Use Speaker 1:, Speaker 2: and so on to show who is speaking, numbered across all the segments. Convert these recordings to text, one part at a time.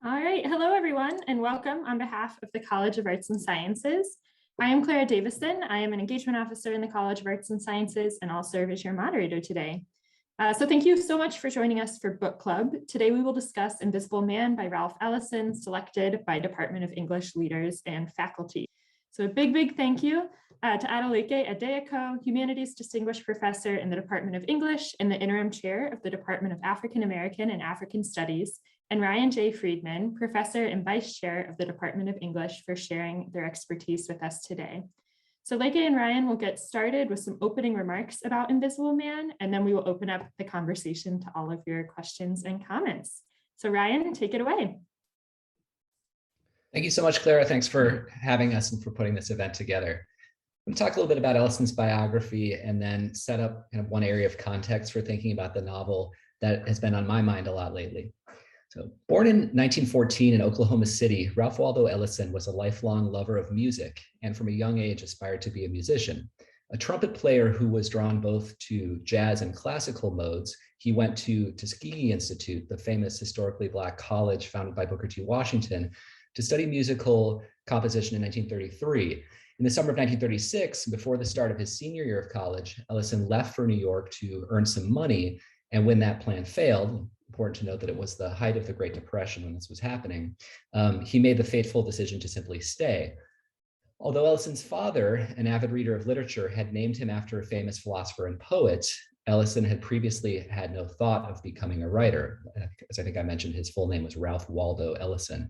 Speaker 1: All right, hello everyone, and welcome on behalf of the College of Arts and Sciences. I am Clara Davison. I am an engagement officer in the College of Arts and Sciences, and I'll serve as your moderator today. So thank you so much for joining us for book club. Today we will discuss Invisible Man by Ralph Ellison, selected by Department of English leaders and faculty. So a big thank you to Adélékè, Adéẹ, Humanities Distinguished Professor in the Department of English and the Interim Chair of the Department of African American and African Studies, and Ryan J. Friedman, Professor and Vice Chair of the Department of English, for sharing their expertise with us today. So Lékè and Ryan will get started with some opening remarks about Invisible Man, and then we will open up the conversation to all of your questions and comments. So Ryan, take it away.
Speaker 2: Thank you so much, Clara. Thanks for having us and for putting this event together. I'm going to talk a little bit about Ellison's biography and then set up kind of one area of context for thinking about the novel that has been on my mind a lot lately. So, born in 1914 in Oklahoma City, Ralph Waldo Ellison was a lifelong lover of music and from a young age aspired to be a musician. A trumpet player who was drawn both to jazz and classical modes, he went to Tuskegee Institute, the famous historically Black college founded by Booker T. Washington, to study musical composition in 1933. In the summer of 1936, before the start of his senior year of college, Ellison left for New York to earn some money. And when that plan failed, important to note that it was the height of the Great Depression when this was happening, he made the fateful decision to simply stay. Although Ellison's father, an avid reader of literature, had named him after a famous philosopher and poet, Ellison had previously had no thought of becoming a writer. As I think I mentioned, his full name was Ralph Waldo Ellison.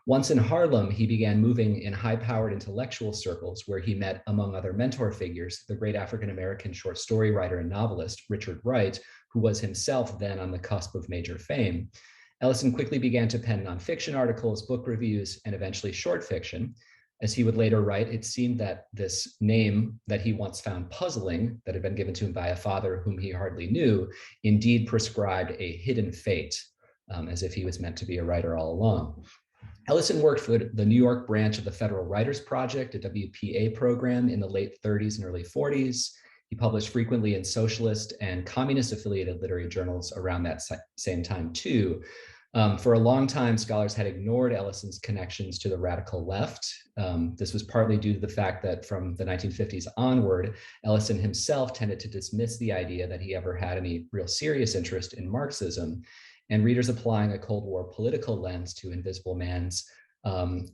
Speaker 2: Once in Harlem, he began moving in high-powered intellectual circles where he met, among other mentor figures, the great African-American short story writer and novelist, Richard Wright, who was himself then on the cusp of major fame. Ellison quickly began to pen nonfiction articles, book reviews, and eventually short fiction. As he would later write, it seemed that this name that he once found puzzling, that had been given to him by a father whom he hardly knew, indeed prescribed a hidden fate, as if he was meant to be a writer all along. Ellison worked for the New York branch of the Federal Writers Project, a WPA program, in the late 30s and early 40s. He published frequently in socialist and communist-affiliated literary journals around that same time, too. For a long time, scholars had ignored Ellison's connections to the radical left. This was partly due to the fact that from the 1950s onward, Ellison himself tended to dismiss the idea that he ever had any real serious interest in Marxism, and readers applying a Cold War political lens to Invisible Man's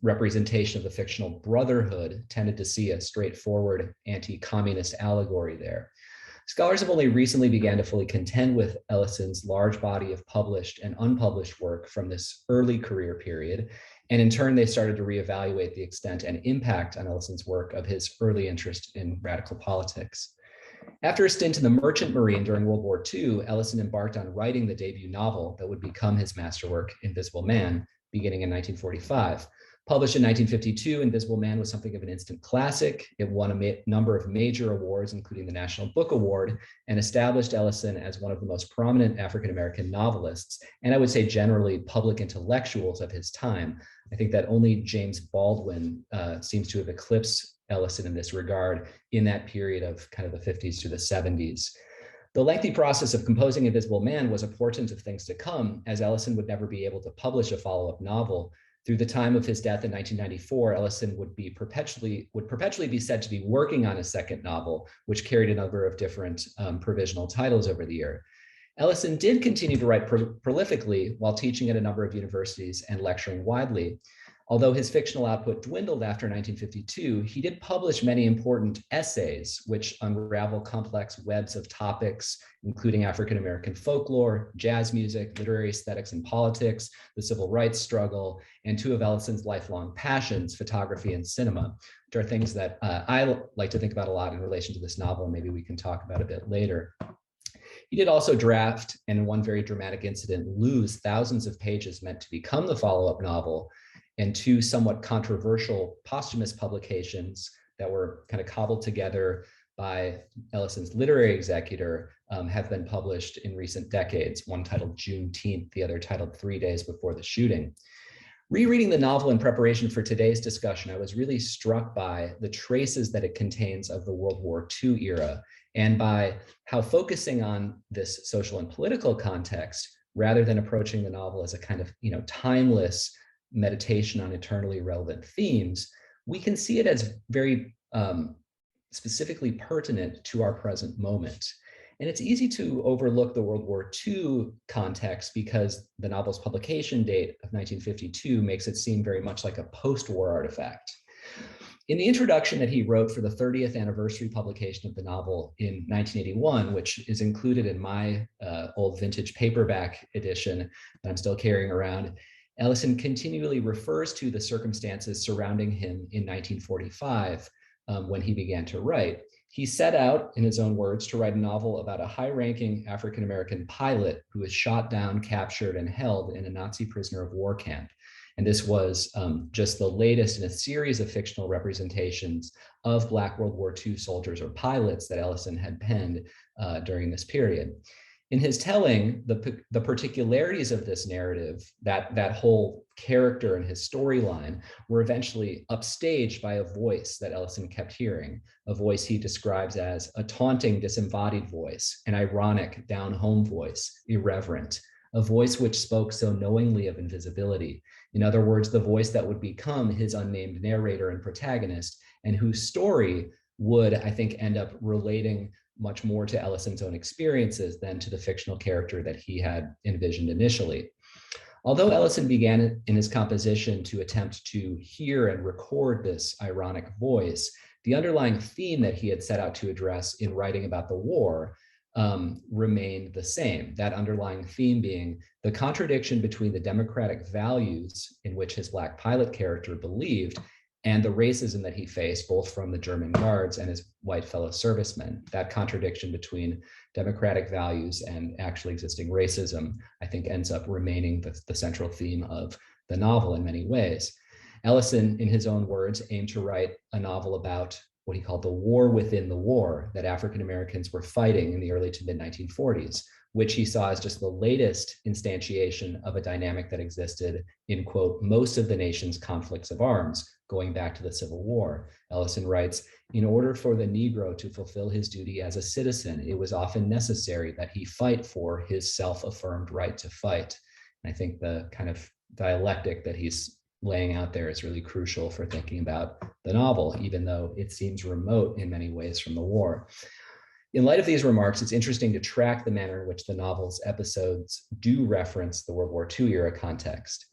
Speaker 2: representation of the fictional brotherhood tended to see a straightforward anti-communist allegory there. Scholars have only recently began to fully contend with Ellison's large body of published and unpublished work from this early career period, and in turn they started to reevaluate the extent and impact on Ellison's work of his early interest in radical politics. After a stint in the Merchant Marine during World War II, Ellison embarked on writing the debut novel that would become his masterwork, Invisible Man, beginning in 1945. Published in 1952, Invisible Man was something of an instant classic. It won a number of major awards, including the National Book Award, and established Ellison as one of the most prominent African-American novelists, and I would say generally public intellectuals of his time. I think that only James Baldwin seems to have eclipsed Ellison in this regard in that period of kind of the 50s to the 70s. The lengthy process of composing Invisible Man was a portent of things to come, as Ellison would never be able to publish a follow-up novel. Through the time of his death in 1994, Ellison would perpetually be said to be working on a second novel, which carried a number of different provisional titles over the year. Ellison did continue to write prolifically while teaching at a number of universities and lecturing widely. Although his fictional output dwindled after 1952, he did publish many important essays, which unravel complex webs of topics, including African-American folklore, jazz music, literary aesthetics and politics, the civil rights struggle, and two of Ellison's lifelong passions, photography and cinema, which are things that I like to think about a lot in relation to this novel. Maybe we can talk about a bit later. He did also draft, and in one very dramatic incident, lose thousands of pages meant to become the follow-up novel, and two somewhat controversial posthumous publications that were kind of cobbled together by Ellison's literary executor have been published in recent decades, one titled Juneteenth, the other titled 3 Days Before the Shooting. Rereading the novel in preparation for today's discussion, I was really struck by the traces that it contains of the World War II era, and by how focusing on this social and political context rather than approaching the novel as a kind of, timeless meditation on eternally relevant themes, we can see it as very specifically pertinent to our present moment. And it's easy to overlook the World War II context because the novel's publication date of 1952 makes it seem very much like a post-war artifact. In the introduction that he wrote for the 30th anniversary publication of the novel in 1981, which is included in my old vintage paperback edition that I'm still carrying around, Ellison continually refers to the circumstances surrounding him in 1945 when he began to write. He set out, in his own words, to write a novel about a high-ranking African-American pilot who was shot down, captured, and held in a Nazi prisoner of war camp. And this was just the latest in a series of fictional representations of Black World War II soldiers or pilots that Ellison had penned during this period. In his telling, the particularities of this narrative, that whole character and his storyline, were eventually upstaged by a voice that Ellison kept hearing, a voice he describes as a taunting, disembodied voice, an ironic, down-home voice, irreverent, a voice which spoke so knowingly of invisibility. In other words, the voice that would become his unnamed narrator and protagonist, and whose story would, I think, end up relating much more to Ellison's own experiences than to the fictional character that he had envisioned initially. Although Ellison began in his composition to attempt to hear and record this ironic voice, the underlying theme that he had set out to address in writing about the war remained the same. That underlying theme being the contradiction between the democratic values in which his Black pilot character believed and the racism that he faced, both from the German guards and his white fellow servicemen. That contradiction between democratic values and actually existing racism, I think, ends up remaining the central theme of the novel in many ways. Ellison, in his own words, aimed to write a novel about what he called the war within the war that African Americans were fighting in the early to mid 1940s, which he saw as just the latest instantiation of a dynamic that existed in, quote, most of the nation's conflicts of arms, going back to the Civil War. Ellison writes, in order for the Negro to fulfill his duty as a citizen, it was often necessary that he fight for his self-affirmed right to fight. And I think the kind of dialectic that he's laying out there is really crucial for thinking about the novel, even though it seems remote in many ways from the war. In light of these remarks, it's interesting to track the manner in which the novel's episodes do reference the World War II era context.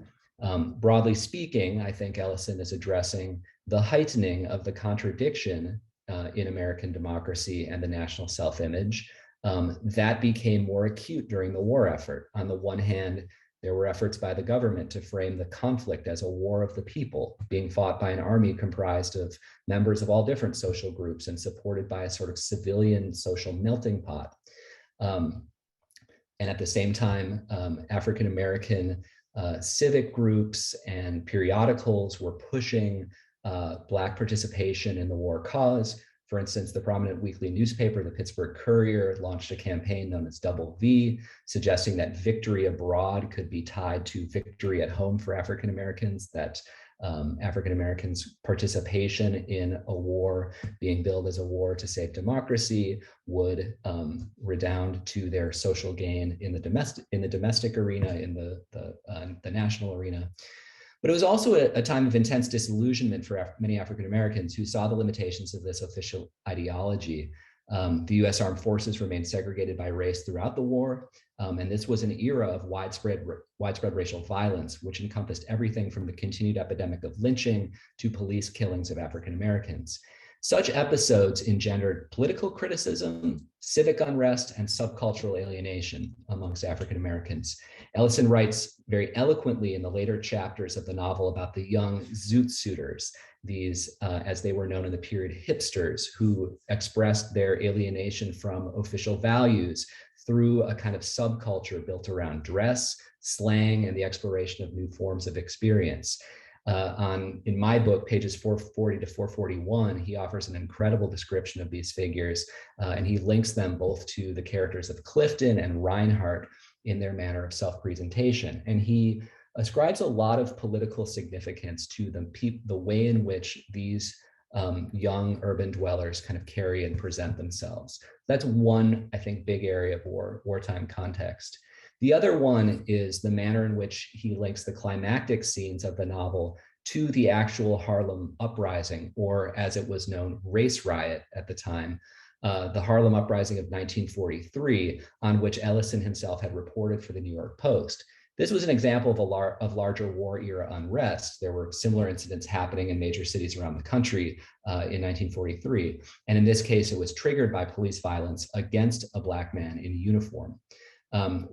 Speaker 2: Broadly speaking, I think Ellison is addressing the heightening of the contradiction in American democracy and the national self-image that became more acute during the war effort. On the one hand, there were efforts by the government to frame the conflict as a war of the people being fought by an army comprised of members of all different social groups and supported by a sort of civilian social melting pot. And at the same time, African-American civic groups and periodicals were pushing Black participation in the war cause. For instance, the prominent weekly newspaper, the Pittsburgh Courier, launched a campaign known as Double V, suggesting that victory abroad could be tied to victory at home for African Americans, that African Americans' participation in a war being billed as a war to save democracy would redound to their social gain in the domestic arena, in the national arena. But it was also a time of intense disillusionment for many African Americans who saw the limitations of this official ideology. The US Armed Forces remained segregated by race throughout the war, and this was an era of widespread racial violence, which encompassed everything from the continued epidemic of lynching to police killings of African Americans. Such episodes engendered political criticism, civic unrest, and subcultural alienation amongst African Americans. Ellison writes very eloquently in the later chapters of the novel about the young zoot suiters, these, as they were known in the period, hipsters, who expressed their alienation from official values through a kind of subculture built around dress, slang, and the exploration of new forms of experience. In my book, pages 440 to 441, he offers an incredible description of these figures, and he links them both to the characters of Clifton and Reinhardt in their manner of self-presentation. And he ascribes a lot of political significance to the way in which these young urban dwellers kind of carry and present themselves. That's one, I think, big area of wartime context. The other one is the manner in which he links the climactic scenes of the novel to the actual Harlem uprising, or as it was known, race riot at the time, the Harlem uprising of 1943, on which Ellison himself had reported for the New York Post. This was an example of larger war era unrest. There were similar incidents happening in major cities around the country in 1943. And in this case, it was triggered by police violence against a Black man in uniform.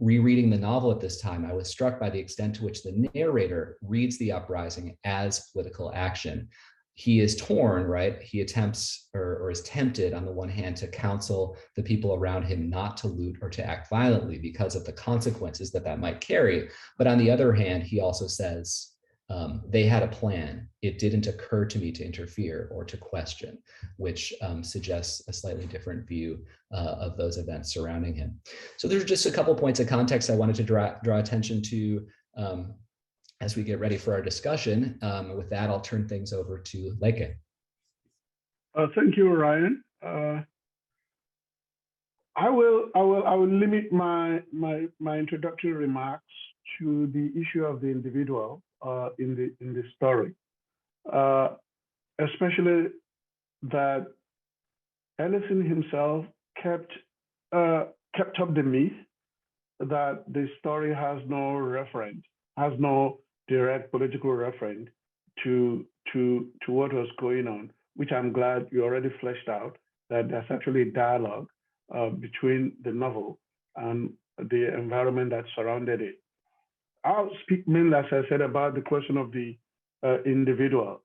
Speaker 2: Rereading the novel at this time, I was struck by the extent to which the narrator reads the uprising as political action. He is torn, right? He attempts or is tempted on the one hand to counsel the people around him not to loot or to act violently because of the consequences that might carry. But on the other hand, he also says, they had a plan. It didn't occur to me to interfere or to question, which suggests a slightly different view of those events surrounding him. So there's just a couple points of context I wanted to draw attention to as we get ready for our discussion. With that, I'll turn things over to Adélékè.
Speaker 3: Thank you, Ryan. I will limit my introductory remarks to the issue of the individual in the story, especially that Ellison himself kept up the myth that the story has no reference, has no direct political reference to what was going on, which I'm glad you already fleshed out, that there's actually dialogue between the novel and the environment that surrounded it. I'll speak mainly, as I said, about the question of the individual.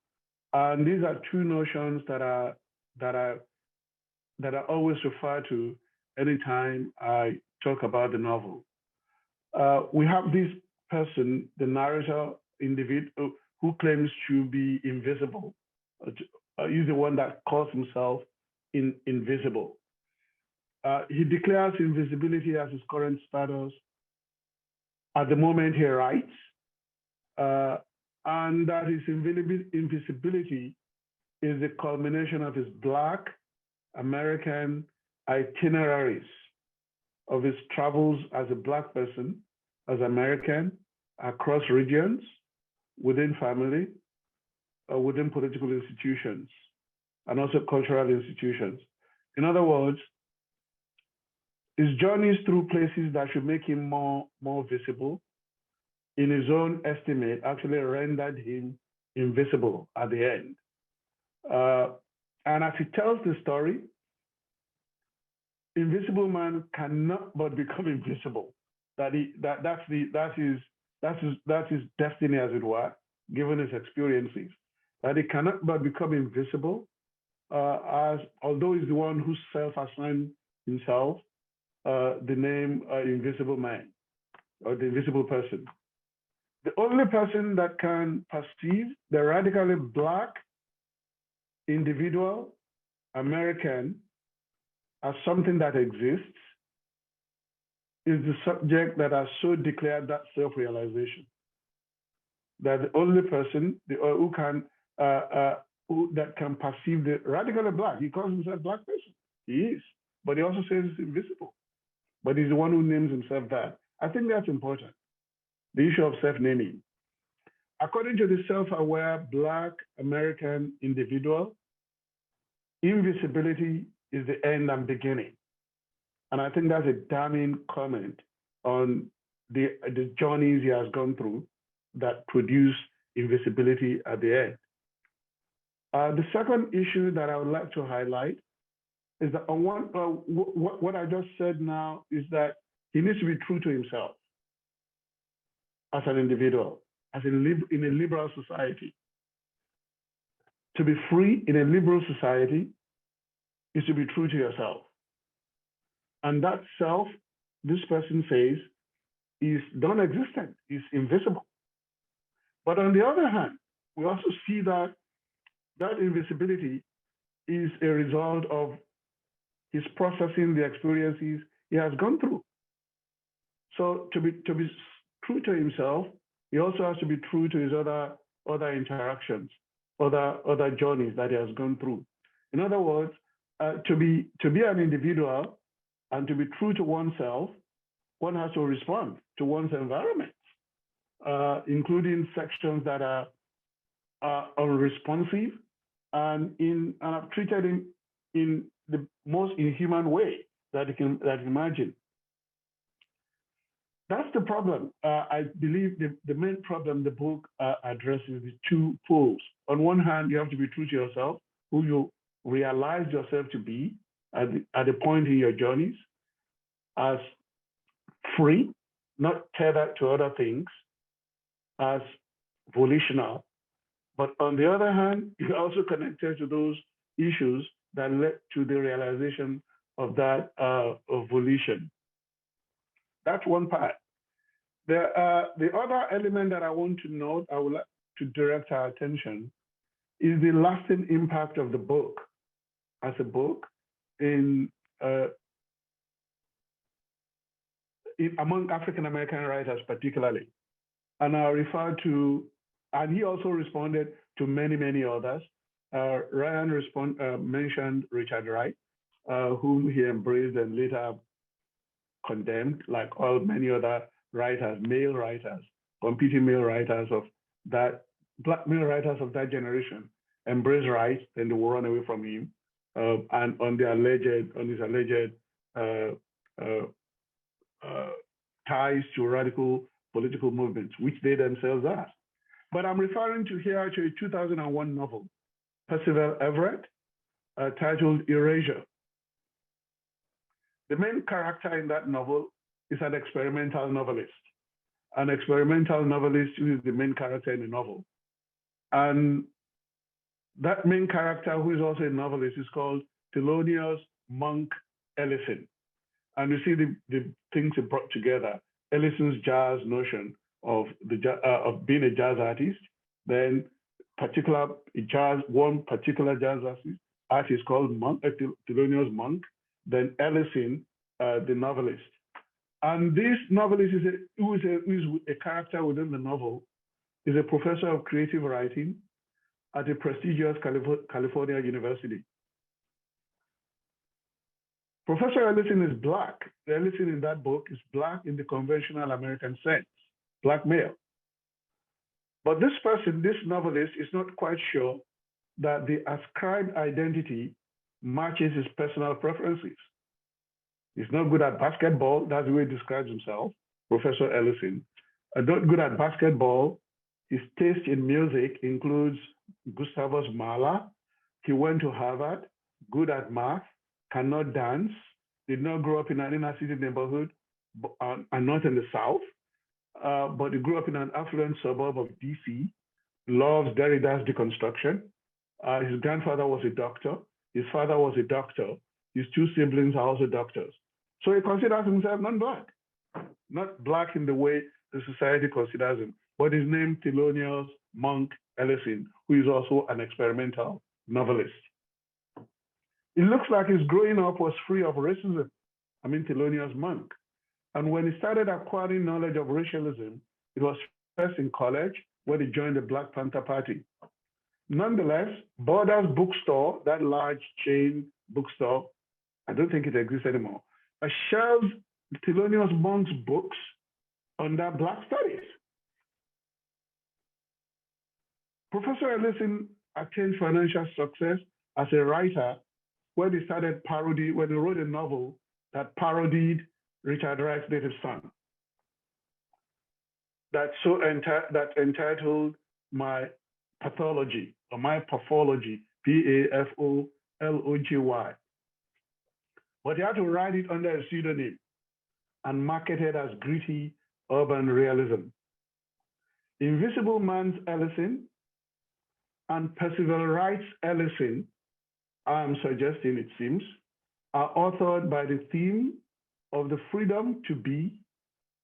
Speaker 3: And these are two notions that are always referred to anytime I talk about the novel. We have this person, the narrator individual, who claims to be invisible. He's the one that calls himself invisible. He declares invisibility as his current status at the moment he writes, and that his invisibility is the culmination of his Black American itineraries, of his travels as a Black person, as American, across regions, within family, within political institutions, and also cultural institutions. In other words, his journeys through places that should make him more visible, in his own estimate, actually rendered him invisible at the end. And as he tells the story, invisible man cannot but become invisible. That's his destiny, as it were, given his experiences. That he cannot but become invisible, although he's the one who self-assigned himself the name invisible man, or the invisible person. The only person that can perceive the radically Black individual American as something that exists is the subject that has so declared that self-realization. That the only person who that can perceive the radically Black, he calls himself Black person. He is, but he also says it's invisible. But he's the one who names himself that. I think that's important, the issue of self-naming. According to the self-aware Black American individual, invisibility is the end and beginning. And I think that's a damning comment on the journeys he has gone through that produce invisibility at the end. The second issue that I would like to highlight is that on what I just said now is that he needs to be true to himself as an individual, as in a liberal society. To be free in a liberal society is to be true to yourself. And that self, this person says, is non-existent, is invisible. But on the other hand, we also see that that invisibility is a result of his processing the experiences he has gone through. So to be true to himself, he also has to be true to his other interactions, other journeys that he has gone through. In other words, to be an individual and to be true to oneself one has to respond to one's environment, including sections that are unresponsive and are treated in the most inhuman way that you can imagine. That's the problem. I believe the main problem the book addresses is two poles. On one hand, you have to be true to yourself, who you realize yourself to be at the point in your journeys, as free, not tethered to other things, as volitional. But on the other hand, you're also connected to those issues that led to the realization of that of volition. That's one part. The other element that I want to note, I would like to direct our attention, is the lasting impact of the book as a book among African-American writers particularly. And I refer to, and he also responded to many, many others. Ryan mentioned Richard Wright, whom he embraced and later condemned, like many other writers, male writers, competing male writers of that, black male writers of that generation, embraced Wright, then they will run away from him, and on his alleged ties to radical political movements, which they themselves are. But I'm referring to here to a 2001 novel, Percival Everett, titled Erasure. The main character in that novel is an experimental novelist. An experimental novelist who is the main character in the novel. And that main character, who is also a novelist, is called Thelonious Monk Ellison. And you see the things he brought together. Ellison's jazz notion of being a jazz artist, then one particular jazz artist called Monk, Thelonious Monk, then Ellison, the novelist. And this novelist who is a character within the novel, is a professor of creative writing at a prestigious California university. Professor Ellison is Black. Ellison in that book is Black in the conventional American sense, Black male. But this person, this novelist, is not quite sure that the ascribed identity matches his personal preferences. He's not good at basketball. That's the way he describes himself, Professor Ellison. Not good at basketball. His taste in music includes Gustavus Mahler. He went to Harvard, good at math, cannot dance, did not grow up in an inner city neighborhood, and not in the South, but he grew up in an affluent suburb of DC, loves Derrida's deconstruction. His grandfather was a doctor. His father was a doctor. His two siblings are also doctors. So he considers himself non-Black, not Black in the way the society considers him, but his name Thelonious Monk Ellison, who is also an experimental novelist. It looks like his growing up was free of racism. Thelonious Monk. And when he started acquiring knowledge of racialism, it was first in college when he joined the Black Panther Party. Nonetheless, Borders Bookstore, that large chain bookstore, I don't think it exists anymore, shelved Thelonious Monk's books under Black studies. Professor Ellison attained financial success as a writer when he wrote a novel that parodied Richard Wright's native son. That entitled My Pathology, or My Pathology, P-A-F-O-L-O-G-Y. But he had to write it under a pseudonym and market it as gritty urban realism. Invisible Man's Ellison and Percival Wright's Ellison, I'm suggesting it seems, are authored by the theme of the freedom to be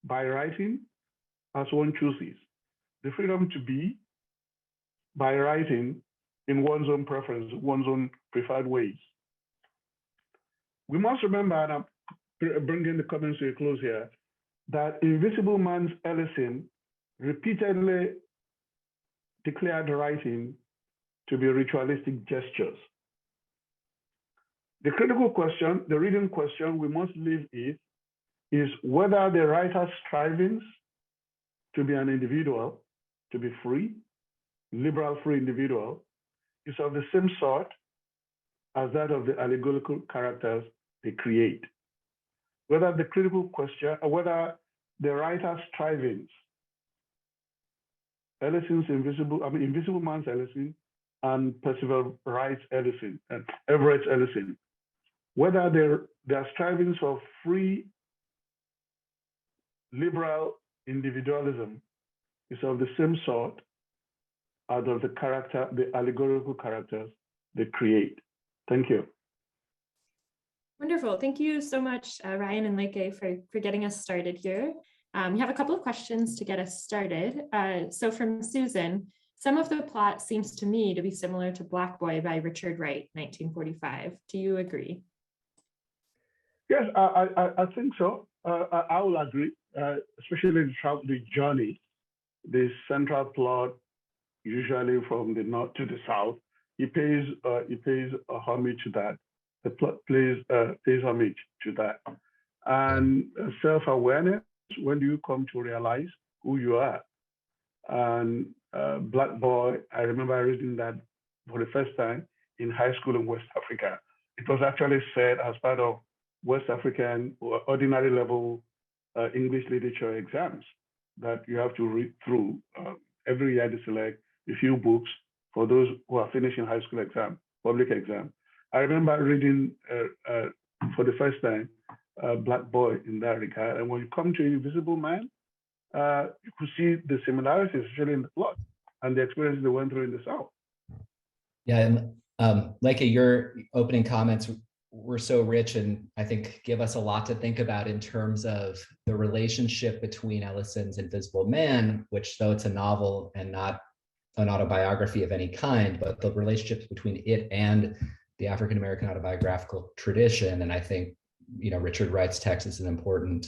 Speaker 3: by writing as one chooses. The freedom to be by writing in one's own preference, one's own preferred ways. We must remember, and I'm bringing the comments to a close here, that Invisible Man's Ellison repeatedly declared writing to be ritualistic gestures. The critical question, the reading question we must leave is, is whether the writer's strivings to be an individual, to be free, liberal free individual, is of the same sort as that of the allegorical characters they create. Whether the critical question, or whether the writer's strivings, Ellison's Invisible Man's Ellison and Percival Wright's Ellison, and Everett's Ellison, whether their strivings for free liberal individualism is of the same sort as of the allegorical characters they create. Thank you.
Speaker 1: Wonderful. Thank you so much, Ryan and Adélékè, for getting us started here. We have a couple of questions to get us started. So from Susan, some of the plot seems to me to be similar to Black Boy by Richard Wright, 1945. Do you agree?
Speaker 3: Yes, I think so. I will agree, especially the journey, the central plot, usually from the north to the south. He pays a homage to that. The plot pays homage to that. And self-awareness, when do you come to realize who you are? And Black Boy, I remember reading that for the first time in high school in West Africa. It was actually said as part of West African or ordinary level English literature exams that you have to read through. Every year they select a few books for those who are finishing high school exam, public exam. I remember reading for the first time Black Boy in that regard. And when you come to Invisible Man, you could see the similarities, especially in the plot and the experiences they went through in the South.
Speaker 2: Yeah, and Adélékè, your opening comments were so rich and I think give us a lot to think about in terms of the relationship between Ellison's Invisible Man, which though it's a novel and not an autobiography of any kind, but the relationships between it and the African-American autobiographical tradition. And I think, Richard Wright's text is an important,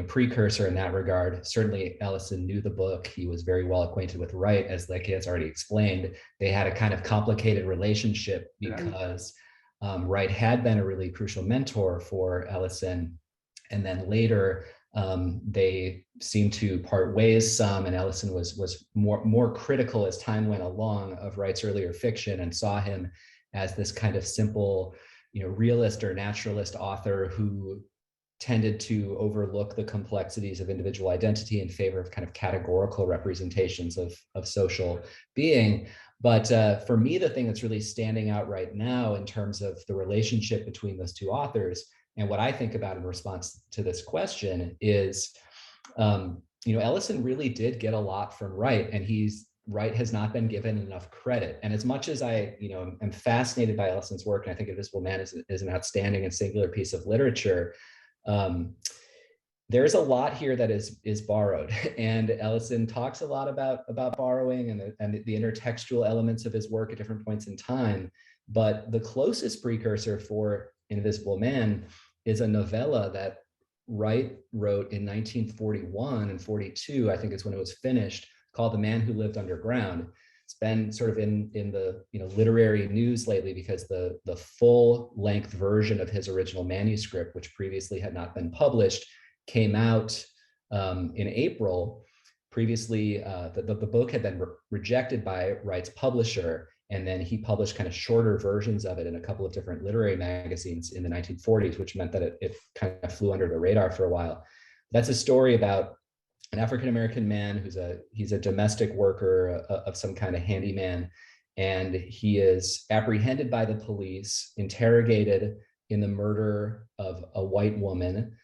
Speaker 2: precursor in that regard. Certainly Ellison knew the book. He was very well acquainted with Wright, as Adélékè has already explained. They had a kind of complicated relationship because Wright had been a really crucial mentor for Ellison. And then later they seemed to part ways some, and Ellison was more critical as time went along of Wright's earlier fiction and saw him as this kind of simple, realist or naturalist author who tended to overlook the complexities of individual identity in favor of kind of categorical representations of social being. But for me, the thing that's really standing out right now in terms of the relationship between those two authors and what I think about in response to this question is, Ellison really did get a lot from Wright, and Wright has not been given enough credit. And as much as I, am fascinated by Ellison's work, and I think Invisible Man is an outstanding and singular piece of literature, there's a lot here that is borrowed. And Ellison talks a lot about borrowing and the intertextual elements of his work at different points in time. But the closest precursor for Invisible Man is a novella that Wright wrote in 1941 and 42, I think it's when it was finished, called The Man Who Lived Underground. It's been sort of in the literary news lately because the full length version of his original manuscript, which previously had not been published, came out in April. Previously, the book had been rejected by Wright's publisher, and then he published kind of shorter versions of it in a couple of different literary magazines in the 1940s, which meant that it kind of flew under the radar for a while. That's a story about an African-American man he's a domestic worker of some kind of handyman, and he is apprehended by the police, interrogated in the murder of a white woman,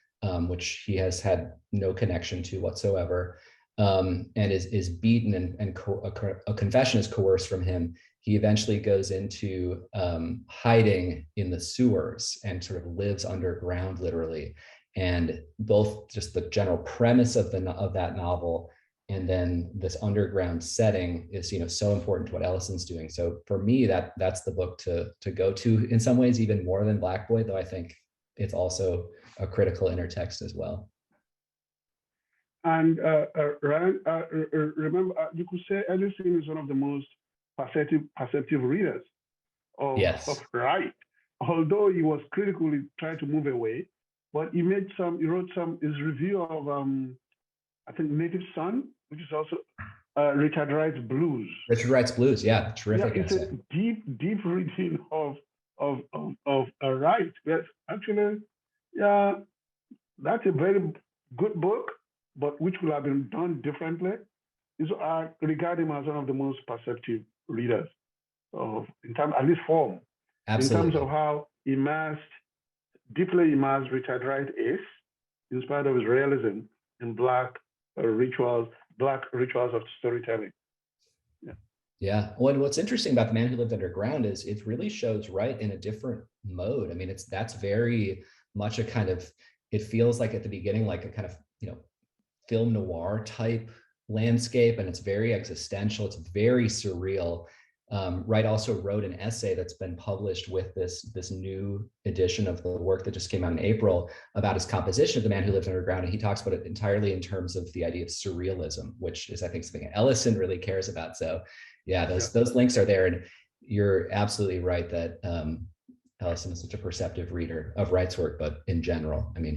Speaker 2: which he has had no connection to whatsoever, and is beaten, and a confession is coerced from him. He eventually goes into hiding in the sewers and sort of lives underground, literally. And both just the general premise of that novel and then this underground setting is so important to what Ellison's doing. So for me, that's the book to go to in some ways, even more than Black Boy, though I think it's also a critical intertext as well.
Speaker 3: And Ryan, remember, you could say Ellison is one of the most perceptive readers of Wright. Although he was critically trying to move away but he wrote his review of, I think, Native Son, which is also Richard Wright's Blues.
Speaker 2: Richard Wright's Blues, yeah, terrific.
Speaker 3: Yeah, it's
Speaker 2: essay.
Speaker 3: a deep reading of Wright. Yes, actually, yeah, that's a very good book, but which could have been done differently. So I regard him as one of the most perceptive readers in terms, at least form.
Speaker 2: Absolutely.
Speaker 3: In terms of how deeply immersed Richard Wright is, in spite of his realism in black rituals of storytelling.
Speaker 2: Yeah. Well, what's interesting about The Man Who Lived Underground is it really shows Wright in a different mode. I mean, that's very much a kind of, it feels like at the beginning, like a kind of, film noir type landscape, and it's very existential. It's very surreal. Wright also wrote an essay that's been published with this new edition of the work that just came out in April about his composition of The Man Who Lived Underground. And he talks about it entirely in terms of the idea of surrealism, which is, I think, something Ellison really cares about. So yeah, those links are there. And you're absolutely right that Ellison is such a perceptive reader of Wright's work, but in general, I mean,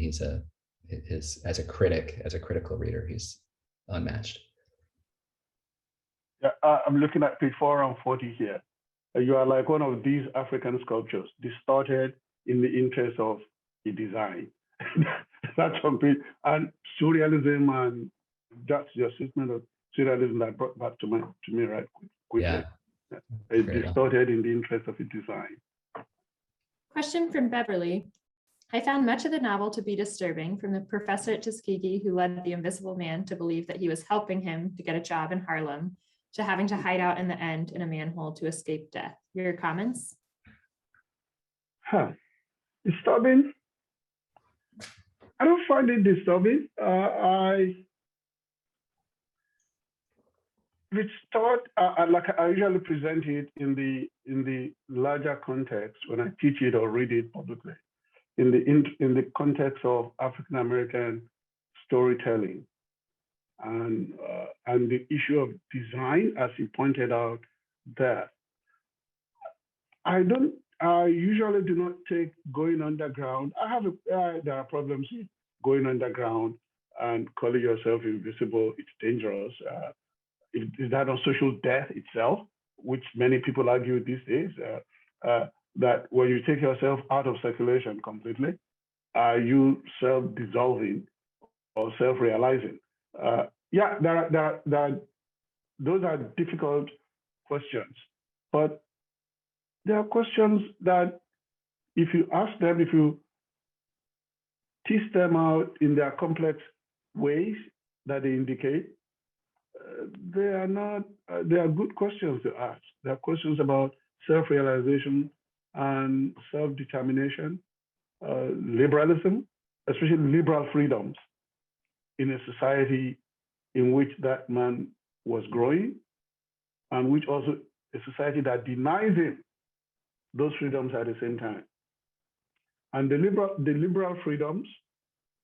Speaker 2: as a critical reader, he's unmatched.
Speaker 3: Yeah, I'm looking at page 440 here. You are like one of these African sculptures, distorted in the interest of the design. That's something, and surrealism, and that's your statement of surrealism that brought back to me right quickly.
Speaker 2: Yeah.
Speaker 3: It's distorted in the interest of the design.
Speaker 1: Question from Beverly. I found much of the novel to be disturbing, from the professor at Tuskegee who led the Invisible Man to believe that he was helping him to get a job in Harlem, to having to hide out in the end in a manhole to escape death. Your comments?
Speaker 3: Disturbing? I don't find it disturbing. Like I usually present it in the larger context when I teach it or read it publicly, in the context of African American storytelling, and the issue of design, as you pointed out there. I usually do not take going underground. There are problems with going underground and calling yourself invisible. It's dangerous. Is that on social death itself, which many people argue these days, that when you take yourself out of circulation completely, are you self-dissolving or self-realizing? Those are difficult questions, but there are questions that if you ask them, if you tease them out in their complex ways that they indicate, they are good questions to ask. They are questions about self-realization and self-determination, liberalism, especially liberal freedoms in a society in which that man was growing, and which also a society that denies him those freedoms at the same time. And the liberal freedoms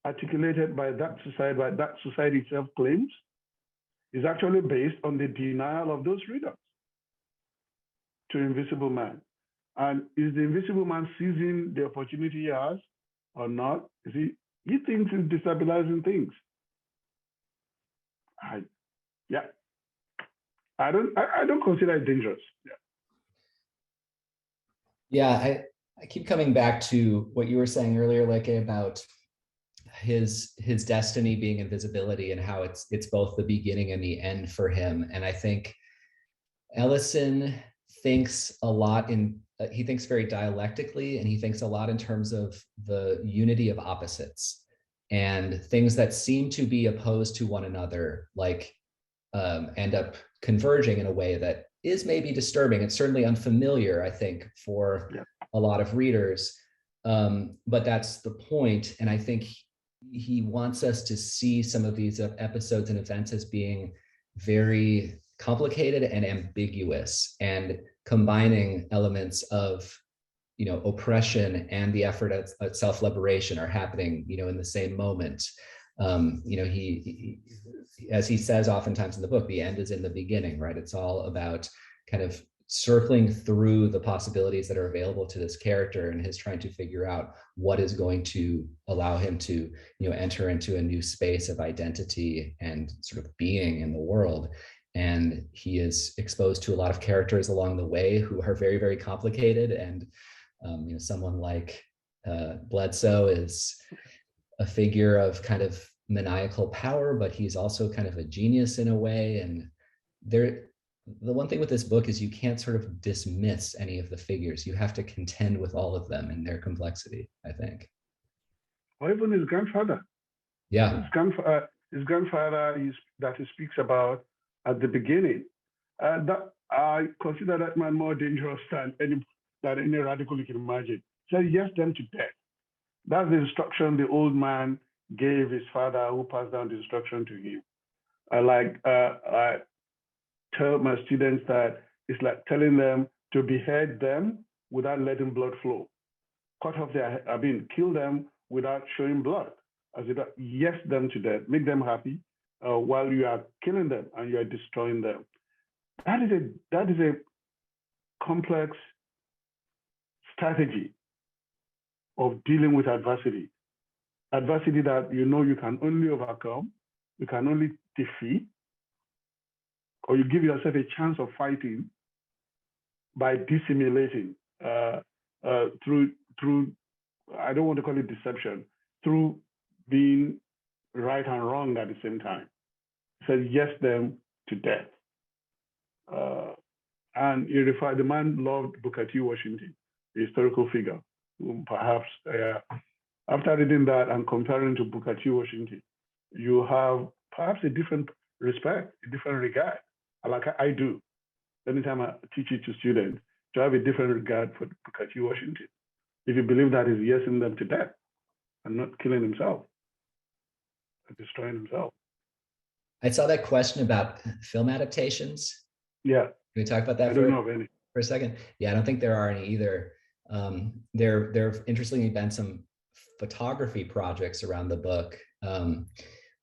Speaker 3: articulated by that society itself claims, is actually based on the denial of those freedoms to Invisible Man. And is the Invisible Man seizing the opportunity he has or not? He thinks he's destabilizing things. I don't consider it dangerous.
Speaker 2: Yeah, I keep coming back to what you were saying earlier, like about his destiny being invisibility, and how it's both the beginning and the end for him. And I think Ellison thinks a lot he thinks very dialectically, and he thinks a lot in terms of the unity of opposites and things that seem to be opposed to one another, like end up converging in a way that is maybe disturbing. It's certainly unfamiliar, I think, for a lot of readers, but that's the point. And I think he wants us to see some of these episodes and events as being very complicated and ambiguous, and combining elements of, oppression and the effort at self-liberation are happening, in the same moment. He, as he says oftentimes in the book, the end is in the beginning, right? It's all about kind of circling through the possibilities that are available to this character and his trying to figure out what is going to allow him to, enter into a new space of identity and sort of being in the world. And he is exposed to a lot of characters along the way who are very, very complicated. And someone like Bledsoe is a figure of kind of maniacal power, but he's also kind of a genius in a way. And the one thing with this book is you can't sort of dismiss any of the figures. You have to contend with all of them and their complexity, I think.
Speaker 3: Or even his grandfather.
Speaker 2: Yeah.
Speaker 3: His grandfather that he speaks about at the beginning. That I consider that man more dangerous than any radical you can imagine. So yes, them to death. That's the instruction the old man gave his father, who passed down the instruction to him. I tell my students that it's like telling them to behead them without letting blood flow. Kill them without showing blood. As it yes them to death, make them happy while you are killing them and you are destroying them. That is a complex strategy of dealing with adversity. Adversity that you can only overcome, you can only defeat, or you give yourself a chance of fighting by dissimulating through I don't want to call it deception, through being right and wrong at the same time. He said yes them to death. And the man loved Booker T. Washington, the historical figure, whom perhaps after reading that and comparing to Booker T. Washington, you have perhaps a different respect, a different regard, like I do. Anytime I teach it to students, to have a different regard for Booker T. Washington. If you believe that he's yesing them to death and not killing himself, destroying himself.
Speaker 2: I saw that question about film adaptations.
Speaker 3: Yeah.
Speaker 2: Can we talk about that
Speaker 3: I don't know of any.
Speaker 2: For a second? Yeah, I don't think there are any either. There have interestingly been some photography projects around the book.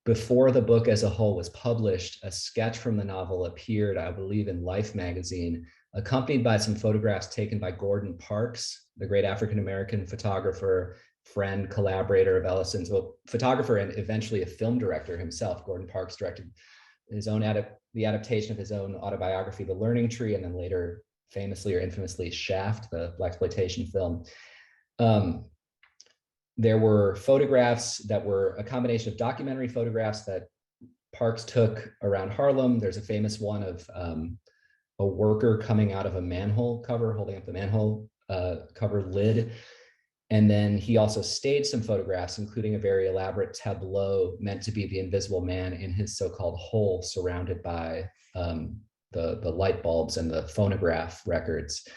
Speaker 2: Before the book as a whole was published, a sketch from the novel appeared, I believe, in Life magazine, accompanied by some photographs taken by Gordon Parks, the great African-American photographer, friend, collaborator of Ellison's, photographer and eventually a film director himself. Gordon Parks directed his own the adaptation of his own autobiography, The Learning Tree, and then later famously or infamously Shaft, the blaxploitation film. There were photographs that were a combination of documentary photographs that Parks took around Harlem. There's a famous one of a worker coming out of a manhole cover, holding up the manhole cover lid. And then he also staged some photographs, including a very elaborate tableau meant to be the Invisible Man in his so-called hole, surrounded by the light bulbs and the phonograph records.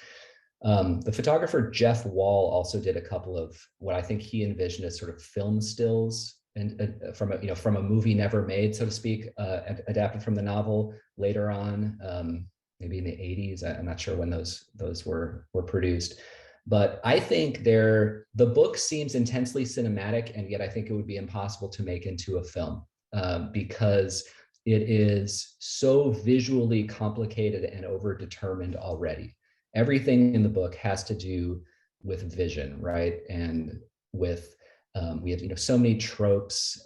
Speaker 2: The photographer Jeff Wall also did a couple of what I think he envisioned as sort of film stills and from a movie never made, so to speak, adapted from the novel later on, maybe in the 80s. I'm not sure when those were produced. But I think the book seems intensely cinematic, and yet I think it would be impossible to make into a film because it is so visually complicated and over-determined already. Everything in the book has to do with vision, right? And with, we have so many tropes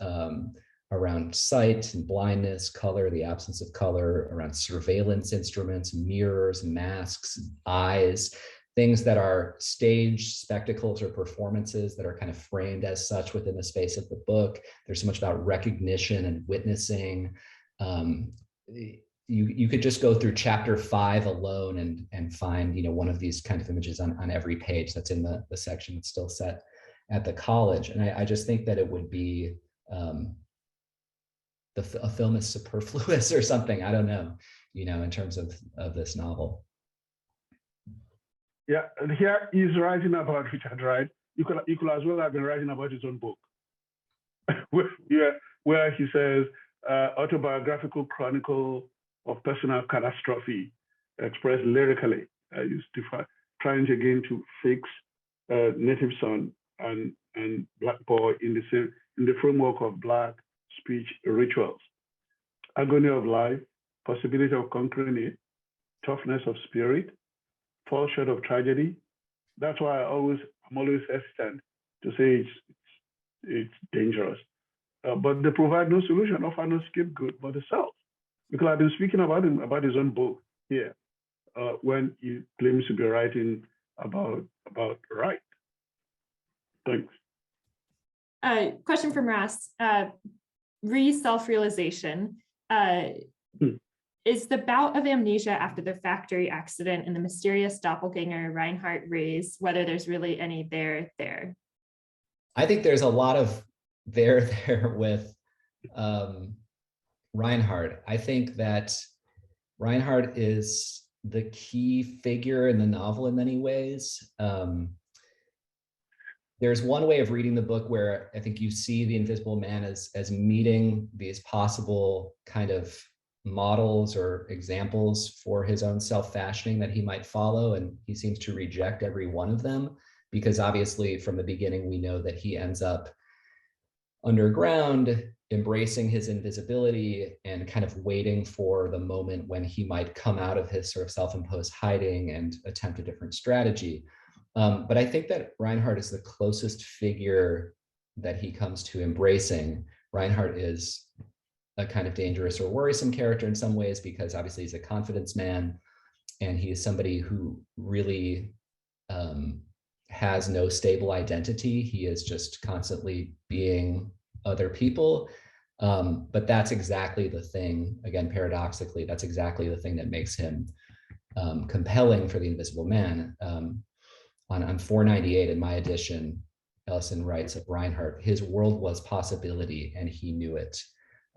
Speaker 2: around sight and blindness, color, the absence of color, around surveillance instruments, mirrors, masks, eyes, things that are staged spectacles or performances that are kind of framed as such within the space of the book. There's so much about recognition and witnessing. You could just go through chapter 5 alone and find one of these kind of images on every page that's in the section that's still set at the college. And I just think that it would be a film is superfluous or something. I don't know, in terms of this novel.
Speaker 3: Yeah, and here he's writing about Richard Wright. You could as well have been writing about his own book, where he says autobiographical chronicle of personal catastrophe expressed lyrically. He's trying again to fix native son and black boy in the framework of black speech rituals. Agony of life, possibility of conquering it, toughness of spirit, falls short of tragedy. That's why I'm always hesitant to say it's dangerous. But they provide no solution, offer no scapegoat but the self. Because I've been speaking about him, about his own book here, when he claims to be writing about right. Thanks.
Speaker 1: Question from Ross. Self-realization. Is the bout of amnesia after the factory accident and the mysterious doppelganger Reinhardt raise, whether there's really any there?
Speaker 2: I think there's a lot of there with Reinhardt. I think that Reinhardt is the key figure in the novel in many ways. There's one way of reading the book where I think you see the Invisible Man as meeting these possible kind of models or examples for his own self-fashioning that he might follow, and he seems to reject every one of them, because obviously from the beginning we know that he ends up underground, embracing his invisibility and kind of waiting for the moment when he might come out of his sort of self-imposed hiding and attempt a different strategy. But I think that Reinhardt is the closest figure that he comes to embracing. Reinhardt is a kind of dangerous or worrisome character in some ways, because obviously he's a confidence man and he is somebody who really has no stable identity. He is just constantly being other people. But that's exactly the thing, again, paradoxically, that's exactly the thing that makes him compelling for the Invisible Man. On 498 in my edition, Ellison writes of Reinhardt, his world was possibility and he knew it.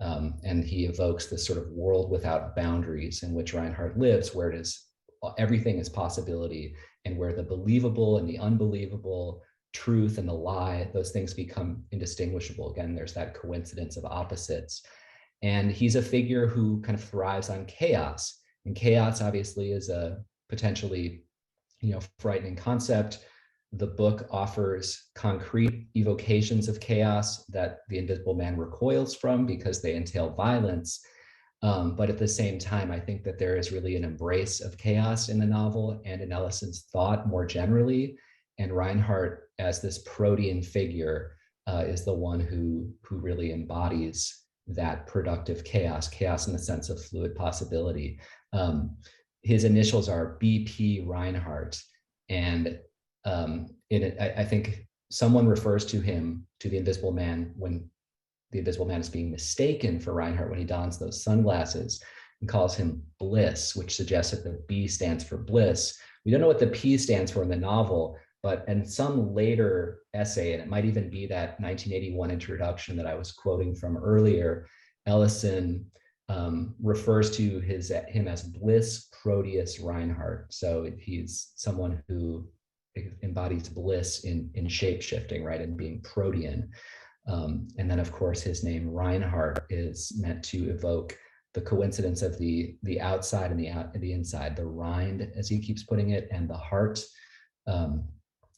Speaker 2: And he evokes this sort of world without boundaries in which Reinhardt lives, where it is everything is possibility, and where the believable and the unbelievable, truth and the lie, those things become indistinguishable. Again, there's that coincidence of opposites. And he's a figure who kind of thrives on chaos. And chaos obviously is a potentially, frightening concept. The book offers concrete evocations of chaos that the Invisible Man recoils from because they entail violence. But at the same time, I think that there is really an embrace of chaos in the novel and in Ellison's thought more generally. And Reinhardt, as this protean figure, is the one who really embodies that productive chaos in the sense of fluid possibility. His initials are BP Reinhardt, and I think someone refers to him, to the Invisible Man, when the Invisible Man is being mistaken for Reinhardt when he dons those sunglasses, and calls him Bliss, which suggests that the B stands for bliss. We don't know what the P stands for in the novel, but in some later essay, and it might even be that 1981 introduction that I was quoting from earlier, Ellison refers to him as Bliss Proteus Reinhardt. So he's someone who embodies bliss in shape shifting, right, and being protean. And then, of course, his name Reinhardt is meant to evoke the coincidence of the outside and the inside, the rind, as he keeps putting it, and the heart. And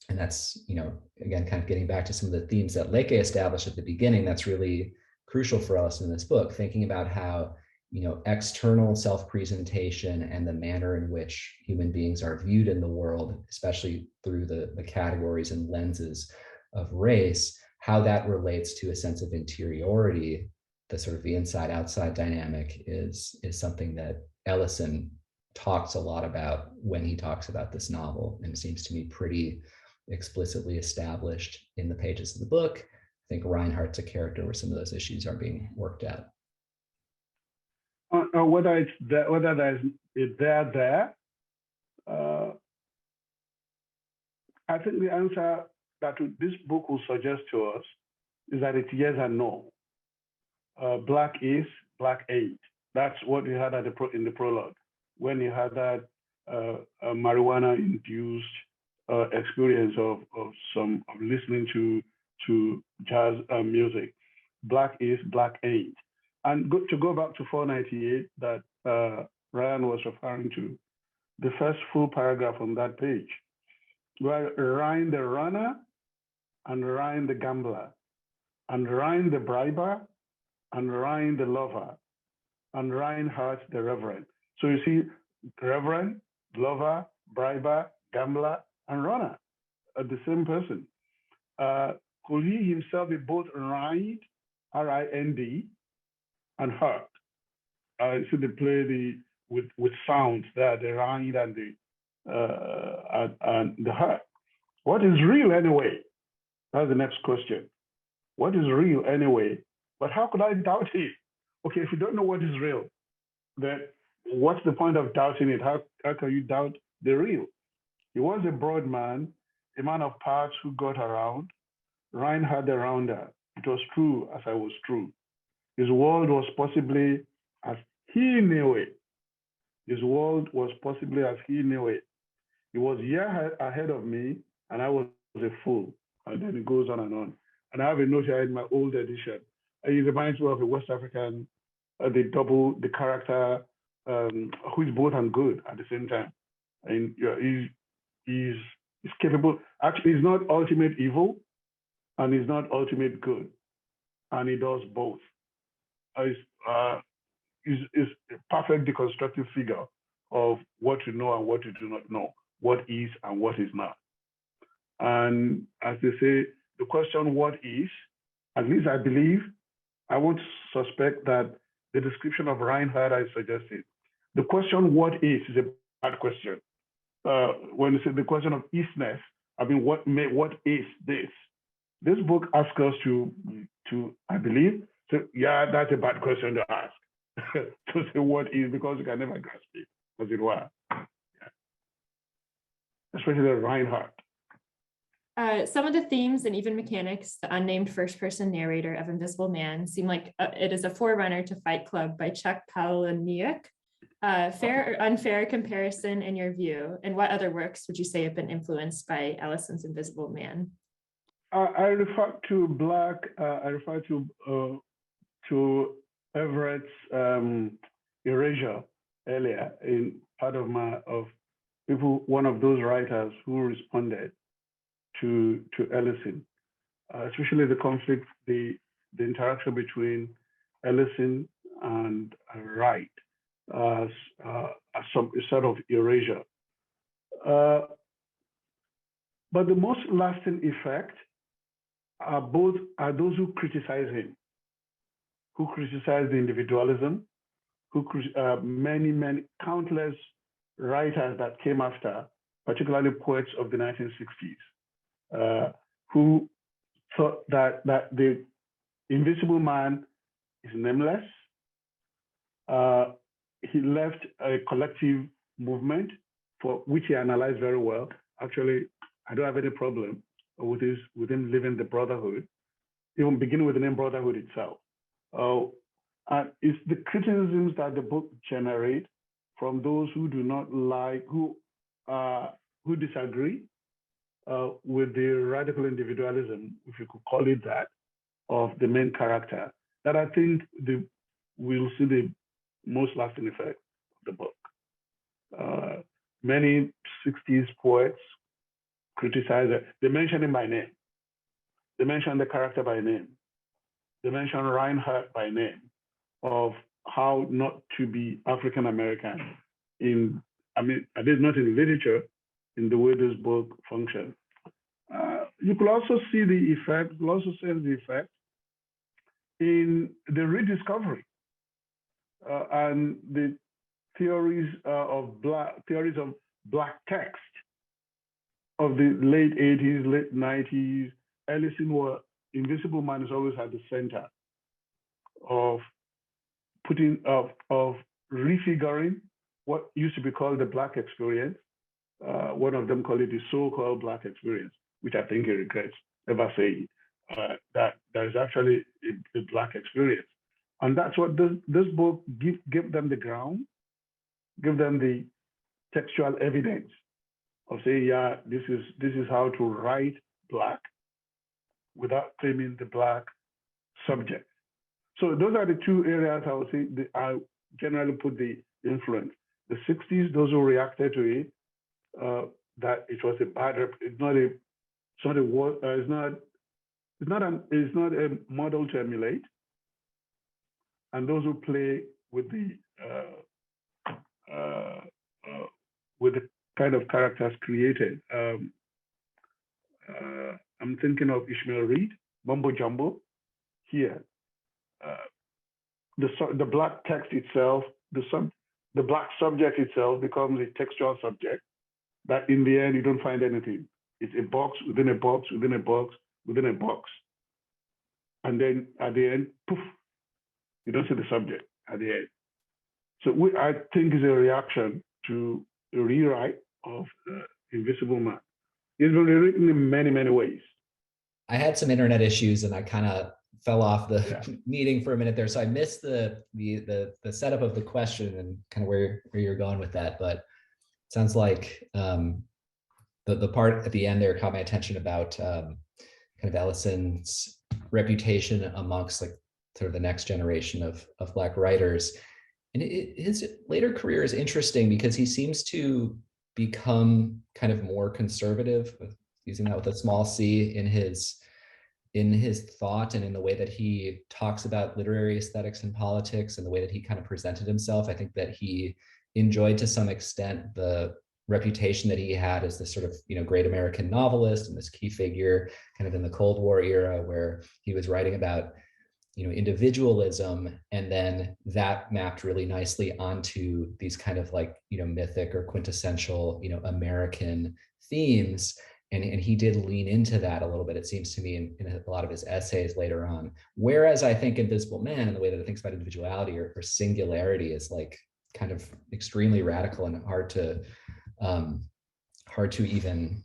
Speaker 2: that's, again, kind of getting back to some of the themes that Adélékè established at the beginning. That's really crucial for us in this book, thinking about how, external self-presentation and the manner in which human beings are viewed in the world, especially through the categories and lenses of race, how that relates to a sense of interiority, the sort of the inside-outside dynamic is something that Ellison talks a lot about when he talks about this novel, and it seems to me pretty explicitly established in the pages of the book. I think Reinhardt's a character where some of those issues are being worked out.
Speaker 3: Whether it's there, I think the answer that this book will suggest to us is that it's yes and no. Black is, black ain't. That's what you had in the prologue, when you had that marijuana-induced experience of listening to jazz music. Black is, black ain't. And to go back to 498 that Ryan was referring to, the first full paragraph on that page, where Ryan the runner and Ryan the gambler, and Ryan the briber and Ryan the lover, and Reinhardt the reverend. So you see, reverend, lover, briber, gambler, and runner are the same person. Could he himself be both Rind, R-I-N-D, and hurt? So they play with sounds there, the Rind and the hurt. What is real anyway? That's the next question. What is real anyway? But how could I doubt it? Okay, if you don't know what is real, then what's the point of doubting it? How can you doubt the real? He was a broad man, a man of parts who got around. Ryan had a rounder. It was true as I was true. His world was possibly as he knew it. His world was possibly as he knew it. He was a year ahead of me, and I was a fool. And then it goes on and on. And I have a note here in my old edition. He reminds me of a West African, the character who is both and good at the same time. And he's capable. Actually, he's not ultimate evil, and he's not ultimate good, and he does both. He's a perfect deconstructive figure of what to know and what you do not know, what is and what is not. And as they say, the question what is, at least I believe, I won't suspect that the description of Reinhardt I suggested. The question what is a bad question. When you say the question of isness, I mean, what is this? This book asks us to I believe, so yeah, that's a bad question to ask. To say what is, because you can never grasp it, as it were. Yeah. Especially the Reinhardt.
Speaker 1: Some of the themes and even mechanics, the unnamed first-person narrator of Invisible Man, seem like it is a forerunner to Fight Club by Chuck Palahniuk. Fair or unfair comparison in your view, and what other works would you say have been influenced by Ellison's Invisible Man?
Speaker 3: I refer to Black. I refer to Everett's Erasure earlier in part of one of those writers who responded to Ellison, especially the conflict, the interaction between Ellison and Wright as some sort of erasure. But the most lasting effect are those who criticize him, who criticize the individualism, many countless writers that came after, particularly poets of the 1960s, who thought that the Invisible Man is nameless. He left a collective movement for which he analyzed very well. Actually, I don't have any problem with him living the brotherhood, even beginning with the name brotherhood itself. And it's the criticisms that the book generates from those who do not like, who disagree with the radical individualism, if you could call it that, of the main character, that I think we'll see the most lasting effect of the book. Many 60s poets criticize it. They mention him by name. They mention the character by name. They mention Reinhardt by name, of how not to be African American at least not in literature, in the way this book functions. You could also see the effect, you also see the effect in the rediscovery and the theories of black text of the late 80s, late 90s. Ellison Invisible Man is always at the center of refiguring what used to be called the Black experience. One of them called it the so-called Black experience, which I think he regrets ever saying, that there is actually a Black experience. And that's what this book give them the ground, give them the textual evidence of saying, yeah, this is how to write Black without claiming the Black subject. So those are the two areas I would say I generally put the influence. The 60s, those who reacted to it, that it was a bad, it's not a model to emulate. And those who play with the kind of characters created. I'm thinking of Ishmael Reed, Mumbo Jumbo. Here, the black text itself, the black subject itself becomes a textual subject that in the end you don't find anything. It's a box within a box within a box within a box. And then at the end, poof, you don't see the subject at the end. So I think is a reaction to a rewrite of Invisible Man. It's been rewritten in many, many ways.
Speaker 2: I had some internet issues and I kind of fell off the meeting for a minute there. So I missed the setup of the question and kind of where you're going with that. But it sounds like the part at the end there caught my attention about kind of Ellison's reputation amongst like sort of the next generation of Black writers. And his later career is interesting because he seems to become kind of more conservative, using that with a small c, in his thought and in the way that he talks about literary aesthetics and politics and the way that he kind of presented himself. I think that he enjoyed to some extent the reputation that he had as this sort of, great American novelist and this key figure kind of in the Cold War era, where he was writing about individualism, and then that mapped really nicely onto these kind of like mythic or quintessential American themes, and he did lean into that a little bit, it seems to me, in a lot of his essays later on. Whereas I think Invisible Man, and the way that it thinks about individuality or singularity, is like kind of extremely radical and hard to even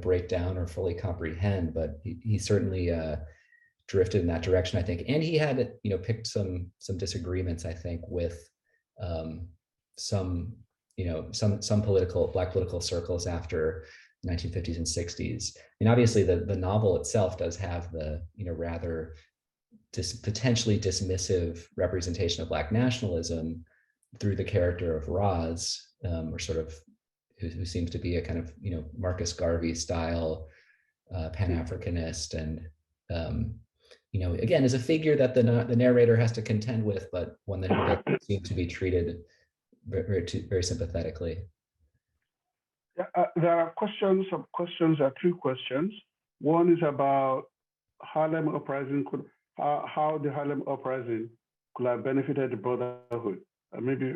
Speaker 2: break down or fully comprehend. But he certainly drifted in that direction, I think. And he had, picked some disagreements, I think, with some Black political circles after 1950s and 60s. I mean, obviously the novel itself does have the, rather potentially dismissive representation of Black nationalism through the character of Roz, or sort of who seems to be a kind of, Marcus Garvey style Pan-Africanist, and again, is a figure that the narrator has to contend with, but one that doesn't seem to be treated very sympathetically.
Speaker 3: Yeah, there are three questions. One is about Harlem Uprising, how the Harlem Uprising could have benefited the Brotherhood. Maybe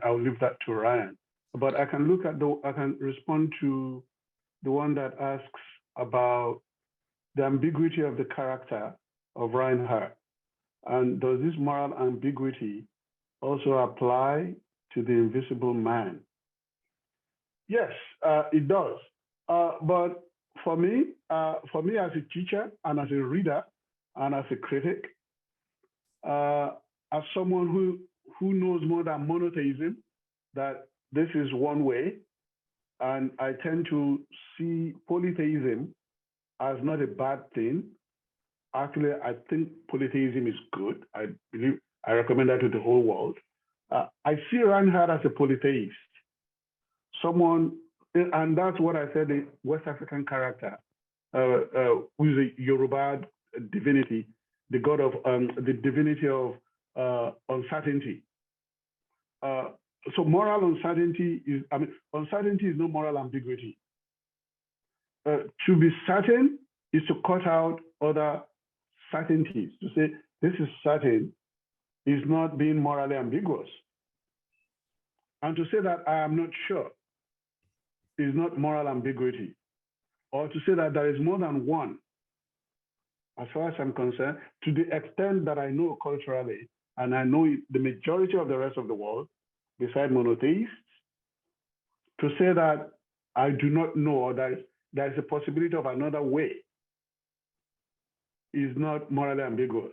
Speaker 3: I'll leave that to Ryan. But I can respond to the one that asks about the ambiguity of the character of Reinhardt. And does this moral ambiguity also apply to the Invisible Man? Yes, it does. But for me as a teacher and as a reader and as a critic, as someone who knows more than monotheism, that this is one way, and I tend to see polytheism as not a bad thing. Actually, I think polytheism is good. I recommend that to the whole world. I see Reinhardt as a polytheist, and that's what I said, the West African character, who is a Yoruba divinity, the god of the divinity of uncertainty. So moral uncertainty uncertainty is no moral ambiguity. To be certain is to cut out other certainties. To say this is certain is not being morally ambiguous. And to say that I am not sure is not moral ambiguity. Or to say that there is more than one, as far as I'm concerned, to the extent that I know culturally, and I know the majority of the rest of the world, besides monotheists, to say that I do not know, or there is a possibility of another way, is not morally ambiguous.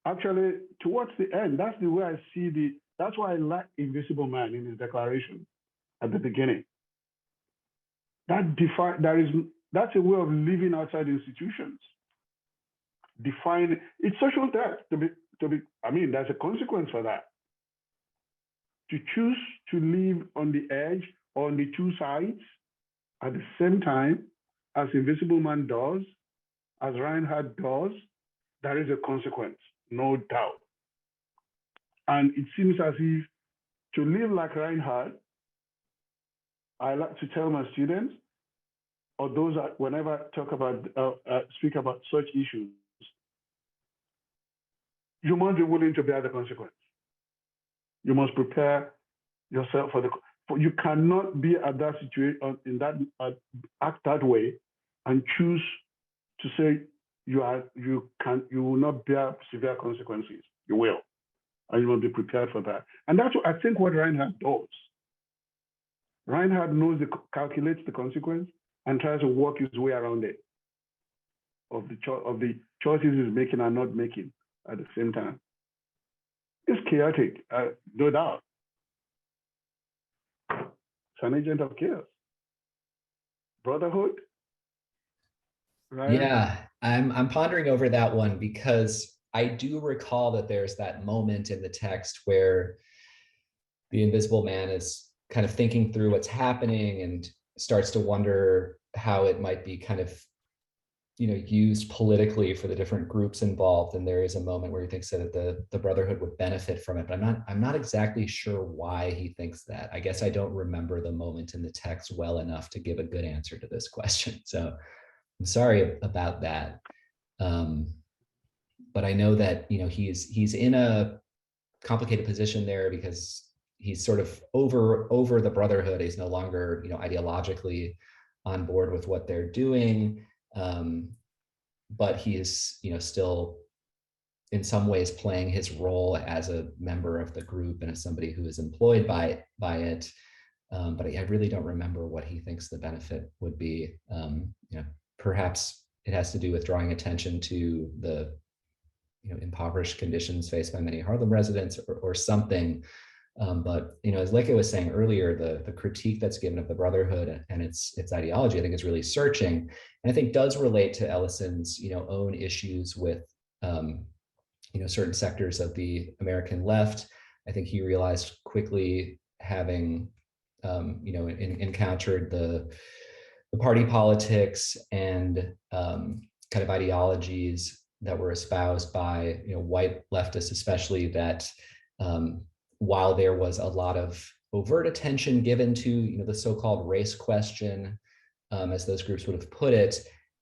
Speaker 3: Actually, towards the end, that's the way I see that's why I like Invisible Man in his declaration at the beginning. That's a way of living outside institutions. It's social death there's a consequence for that. To choose to live on the edge or on the two sides at the same time, as Invisible Man does, as Reinhardt does, there is a consequence, no doubt. And it seems as if to live like Reinhardt I like to tell my students, or those that whenever I speak about such issues, you must be willing to bear the consequence. You must prepare yourself you cannot be at that situation, act that way, and choose to say you will not bear severe consequences. You will, and you must be prepared for that. And that's what I think what Reinhardt does. Reinhardt calculates the consequence and tries to work his way around it of the choices he's making and not making at the same time. It's chaotic, no doubt. It's an agent of chaos. Brotherhood, right?
Speaker 2: Yeah, I'm pondering over that one because I do recall that there's that moment in the text where the Invisible Man is kind of thinking through what's happening and starts to wonder how it might be kind of, used politically for the different groups involved. And there is a moment where he thinks that the Brotherhood would benefit from it, but I'm not exactly sure why he thinks that. I guess I don't remember the moment in the text well enough to give a good answer to this question. So I'm sorry about that. But I know that, he's in a complicated position there because he's sort of over the Brotherhood. He's no longer, ideologically on board with what they're doing. But he is, still in some ways playing his role as a member of the group and as somebody who is employed by it. But I really don't remember what he thinks the benefit would be. Perhaps it has to do with drawing attention to the impoverished conditions faced by many Harlem residents or something. But as Adélékè was saying earlier, the critique that's given of the Brotherhood and its ideology, I think, is really searching, and I think does relate to Ellison's own issues with certain sectors of the American left. I think he realized quickly, having encountered the party politics and kind of ideologies that were espoused by white leftists, especially, that while there was a lot of overt attention given to the so-called race question, as those groups would have put it,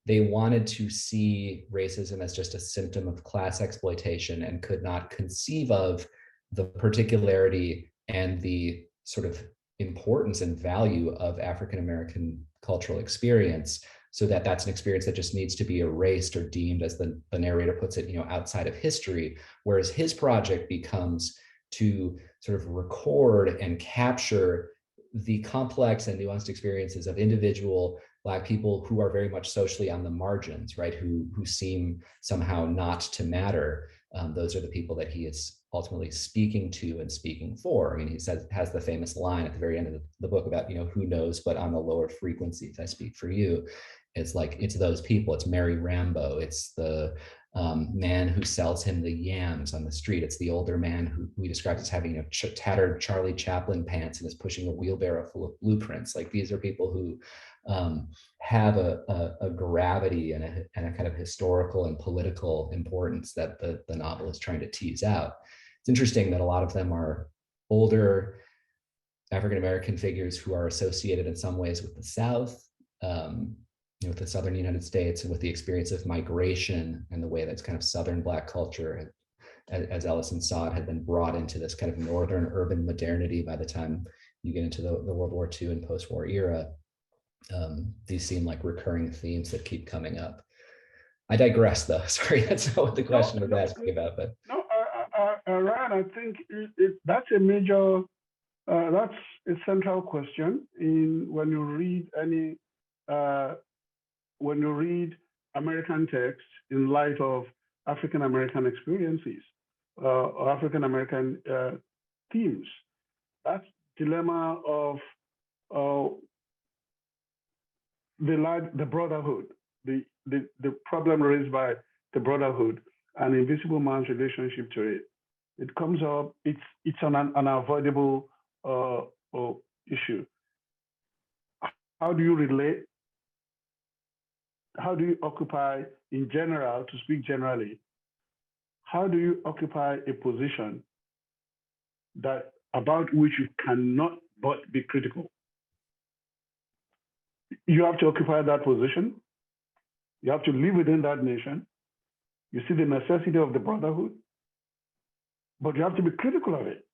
Speaker 2: they wanted to see racism as just a symptom of class exploitation and could not conceive of the particularity and the sort of importance and value of African American cultural experience, so that's an experience that just needs to be erased or deemed, as the narrator puts it, outside of history. Whereas his project becomes to sort of record and capture the complex and nuanced experiences of individual Black people who are very much socially on the margins, right? Who seem somehow not to matter. Those are the people that he is ultimately speaking to and speaking for. I mean, he has the famous line at the very end of the book about, who knows, but on the lower frequencies, I speak for you. It's like, it's those people. It's Mary Rambo. It's the man who sells him the yams on the street. It's the older man who we described as having tattered Charlie Chaplin pants and is pushing a wheelbarrow full of blueprints. Like, these are people who have a gravity and a kind of historical and political importance that the novel is trying to tease out. It's interesting that a lot of them are older African-American figures who are associated in some ways with the South, with the Southern United States, and with the experience of migration and the way that's kind of Southern Black culture, as Ellison saw it, had been brought into this kind of Northern urban modernity by the time you get into the World War II and post-war era. These seem like recurring themes that keep coming up. I digress, though. Sorry, that's not what the question was asking about. But
Speaker 3: no, Ryan, I think that's a major, that's a central question in when you read American text in light of African American experiences or African American themes. That dilemma of the Brotherhood, the problem raised by the Brotherhood and Invisible Man's relationship to it. It comes up. It's an unavoidable issue. How do you relate? How do you occupy, in general, to speak generally, how do you occupy a position about which you cannot but be critical? You have to occupy that position. You have to live within that nation. You see the necessity of the brotherhood, but you have to be critical of it.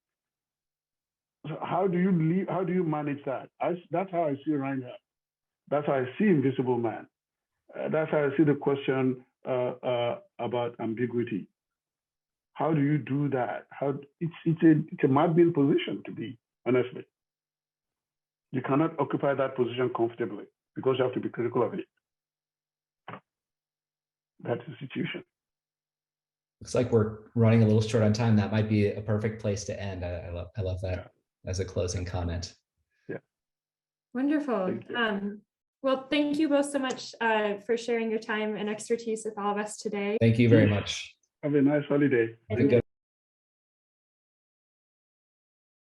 Speaker 3: So how do you live? How do you manage that? That's how I see Reinhardt. That's how I see Invisible Man. That's how I see the question about ambiguity. How do you do that? It's a mad-bean position to be, honestly. You cannot occupy that position comfortably because you have to be critical of it. That's the situation.
Speaker 2: Looks like we're running a little short on time. That might be a perfect place to end. I love that as a closing comment.
Speaker 3: Yeah.
Speaker 1: Wonderful. Well, thank you both so much for sharing your time and expertise with all of us today.
Speaker 2: Thank you very much.
Speaker 3: Have a nice holiday.
Speaker 2: Have a good